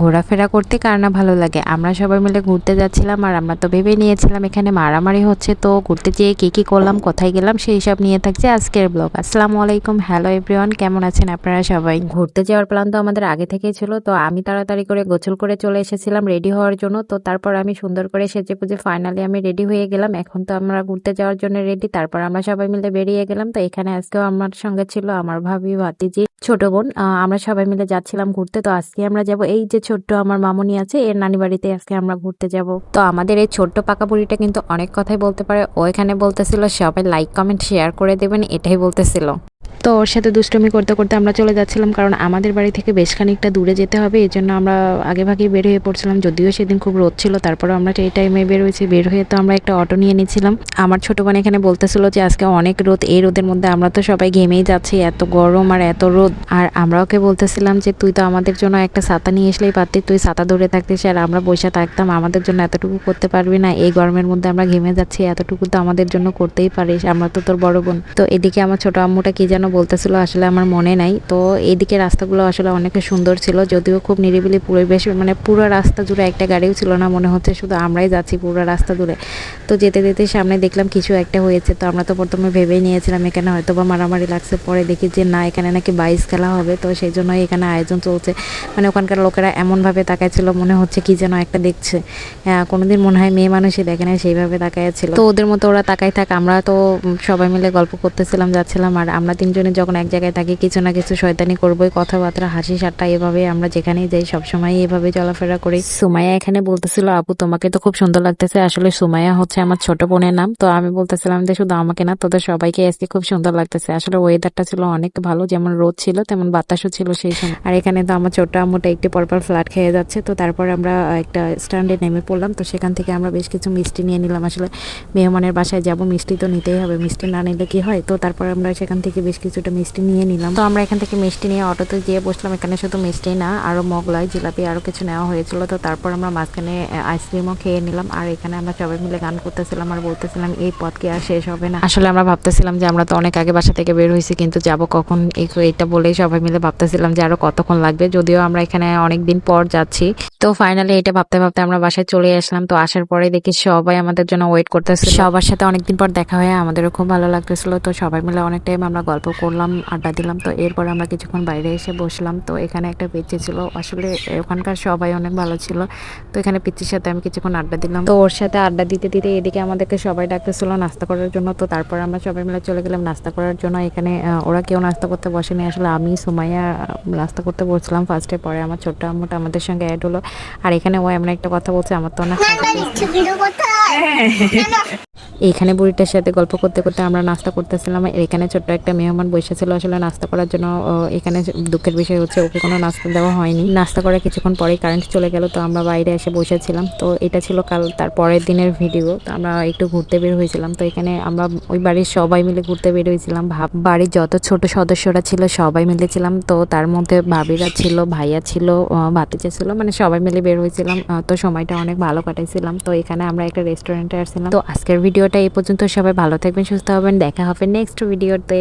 ঘোরাফেরা করতে কার না ভালো লাগে। আমরা সবাই মিলে ঘুরতে যাচ্ছিলাম আর আমরা তো ভেবে নিয়েছিলাম এখানে মারামারি হচ্ছে, তো ঘুরতে যেয়ে কী করলাম, কোথায় গেলাম সেই সব নিয়ে থাকছে আজকের ব্লগ। আসসালামু আলাইকুম, হ্যালো এভরিওয়ান, কেমন আছেন আপনারা সবাই? ঘুরতে যাওয়ার প্ল্যান তো আমাদের আগে থেকেই ছিল, তো আমি তাড়াতাড়ি করে গোসল করে চলে এসেছিলাম রেডি হওয়ার জন্য। তো তারপর আমি সুন্দর করে সেজে পুজে ফাইনালি আমি রেডি হয়ে গেলাম। এখন তো আমরা ঘুরতে যাওয়ার জন্য রেডি। তারপর আমরা সবাই মিলে বেরিয়ে গেলাম। তো এখানে আজকেও আমার সঙ্গে ছিল আমার ভাবি, ভাতিজি, ছোট বোন। আমরা সবাই মিলে যাচ্ছিলাম ঘুরতে। তো আজকে আমরা যাব এই যে ছোট্ট আমার মামুনি আছে এর নানি বাড়িতে, আজকে আমরা ঘুরতে যাব। তো আমাদের এই ছোট্ট পাকা বুড়িটা কিন্তু অনেক কথাই বলতে পারে। ও এখানে বলতেছিল সবাই লাইক কমেন্ট শেয়ার করে দেবেন, এটাই বলতেছিল। তো ওর সাথে দুষ্টুমি করতে করতে আমরা চলে যাচ্ছিলাম, কারণ আমাদের বাড়ি থেকে বেশ খানিকটা দূরে যেতে হবে। এই জন্য আমরা আগে ভাগেই বের হয়ে পড়ছিলাম, যদিও সেদিন খুব রোদ ছিল। তারপরে আমরা এই টাইমে বের হয়েছি। বের হয়ে তো আমরা একটা অটো নিয়ে নিয়েছিলাম। আমার ছোট বোন এখানে বলতেছিল যে আজকে অনেক রোদ, এই রোদের মধ্যে আমরা তো সবাই ঘেমেই যাচ্ছি, এত গরম আর এত রোদ। আর আমরা ওকে বলতেছিলাম যে তুই তো আমাদের জন্য একটা ছাতা নিয়ে আসলেই পারতি, তুই ছাতা ধরে থাকতিস আর আমরা বসে থাকতাম, আমাদের জন্য এতটুকু করতে পারবি না? এই গরমের মধ্যে আমরা ঘেমে যাচ্ছি, এতটুকু তো আমাদের জন্য করতেই পারিস, আমরা তো তোর বড় বোন। তো এদিকে আমার ছোট আম্মুটা কি যেন বলতেছিল, আসলে আমার মনে নাই। তো এদিকে রাস্তাগুলো আসলে অনেক সুন্দর ছিল, যদিও খুব নিরিবিলি পরিবেশ, মানে পুরো রাস্তা জুড়ে একটা গাড়িও ছিল না, মনে হচ্ছে শুধু আমরাই যাচ্ছি পুরো রাস্তা জুড়ে। তো যেতে যেতে সামনে দেখলাম কিছু একটা হয়েছে। তো আমরা তো প্রথমে ভেবেই নিয়েছিলাম এখানে হয়তো বা মারামারি লাগছে, পরে দেখি যে না, এখানে নাকি বাইস খেলা হবে। তো সেই জন্যই এখানে আয়োজন চলছে। মানে ওখানকার লোকেরা এমনভাবে তাকাইছিল, মনে হচ্ছে কি যেন একটা দেখছে। কোনোদিন মনে হয় মেয়ে মানুষই দেখে না, সেইভাবে তাকাইছিল। তো ওদের মতো ওরা তাকাই থাক, আমরা তো সবাই মিলে গল্প করতেছিলাম, যাচ্ছিলাম। আর আমরা তিনজনে যখন এক জায়গায় থাকি কিছু না কিছু শয়তানি করবোই, কথাবার্তা হাসি ঠাট্টা এভাবে আমরা যেখানেই যাই সবসময় এভাবে চলাফেরা করি। সুমাইয়া এখানে বলতেছিল আপু তোমাকে তো খুব সুন্দর লাগতেছে। আসলে সুমাইয়া হচ্ছে আমার ছোট বোনের নাম। তো আমি বলতেছিলাম যে শুধু আমাকে না, তোদের সবাইকে আজকে খুব সুন্দর লাগতেছে। আসলে ওয়েদারটা ছিল অনেক ভালো, যেমন রোদ ছিল তেমন বাতাসও ছিল সেই সময়। আর এখানে তো আমার ছোট আম্মুটা একটু পরপর ফ্ল্যাট খেয়ে যাচ্ছে। তো তারপর আমরা একটা স্ট্যান্ডে নেমে পড়লাম। তো সেখান থেকে আমরা বেশ কিছু মিষ্টি নিয়ে নিলাম। আসলে মেহমানের বাসায় যাব, মিষ্টি তো নিতেই হবে, মিষ্টি না নিলে কি হয়। তো তারপর আমরা সেখান থেকে বেশ কিছুটা মিষ্টি নিয়ে নিলাম। তো আমরা এখান থেকে মিষ্টি নিয়ে অটোতে গিয়ে বসলাম। এখানে শুধু মিষ্টি না, আরো মোগলাই, জিলাপি আরো কিছু নেওয়া হয়েছিল। তো তারপর আমরা মাঝখানে আইসক্রিমও খেয়ে নিলাম। আর এখানে আমরা সবাই মিলে গান করতেছিলাম আর বলতেছিলাম এই পথ কি আর শেষ হবে না। আসলে আমরা ভাবতেছিলাম যে আমরা তো অনেক আগে বাসা থেকে বের হয়েছি, কিন্তু যাব কখন, এইটা বলেই সবাই মিলে ভাবতেছিলাম যে আরো কতক্ষণ লাগবে, যদিও আমরা এখানে অনেকদিন পর যাচ্ছি। তো ফাইনালি এটা ভাবতে ভাবতে আমরা বাসায় চলে আসলাম। তো আসার পরে দেখি সবাই আমাদের জন্য ওয়েট করতেছিল। সবার সাথে অনেকদিন পর দেখা হয়ে আমাদেরও খুব ভালো লাগতেছিল। তো সবাই মিলে অনেক টাইম আমরা গল্প করলাম, আড্ডা দিলাম। তো এরপর আমরা কিছুক্ষণ বাইরে এসে বসলাম। তো এখানে একটা পিচ্চি ছিল, আসলে ওখানকার সবাই অনেক ভালো ছিল। তো এখানে পিচ্চির সাথে আমি কিছুক্ষণ আড্ডা দিলাম। তো ওর সাথে আড্ডা দিতে দিতে এদিকে আমাদেরকে সবাই ডাকতেছিল নাস্তা করার জন্য। তো তারপর আমরা সবাই মিলে চলে গেলাম নাস্তা করার জন্য। এখানে ওরা কেউ নাস্তা করতে বসেনি, আসলে আমি সুমাইয়া নাস্তা করতে বসছিলাম ফার্স্টে, পরে আমার ছোট্ট আম্মুটা আমাদের সঙ্গে অ্যাড হলো। আর এখানে ও এমন একটা কথা বলছে, আমার তো অনেক এইখানে বুড়িটার সাথে গল্প করতে করতে আমরা নাস্তা করতেছিলাম। এখানে ছোট্ট একটা মেহমান বসেছিল আসলে নাস্তা করার জন্য। এখানে দুঃখের বিষয় হচ্ছে ওকে কোনো নাস্তা দেওয়া হয়নি। নাস্তা করার কিছুক্ষণ পরেই কারেন্ট চলে গেল। তো আমরা বাইরে এসে বসেছিলাম। তো এটা ছিল কাল তার পরের দিনের ভিডিও। তো আমরা একটু ঘুরতে বের হয়েছিলাম। তো এখানে আমরা ওই বাড়ির সবাই মিলে ঘুরতে বের হয়েছিলাম। বাড়ির যত ছোট সদস্যরা ছিল সবাই মিলেছিলাম। তো তার মধ্যে ভাবিরা ছিল, ভাইয়া ছিল, ভাতিজা ছিল, মানে সবাই মিলে বের হয়েছিলাম। তো সময়টা অনেক ভালো কাটাইছিলাম। তো এখানে আমরা একটা রেস্টুরেন্টে আসছিলাম। তো আজকের ভিডিওটা এই পর্যন্ত। সবাই ভালো থাকবেন, সুস্থ হবেন, দেখা হবে নেক্সট ভিডিওতে।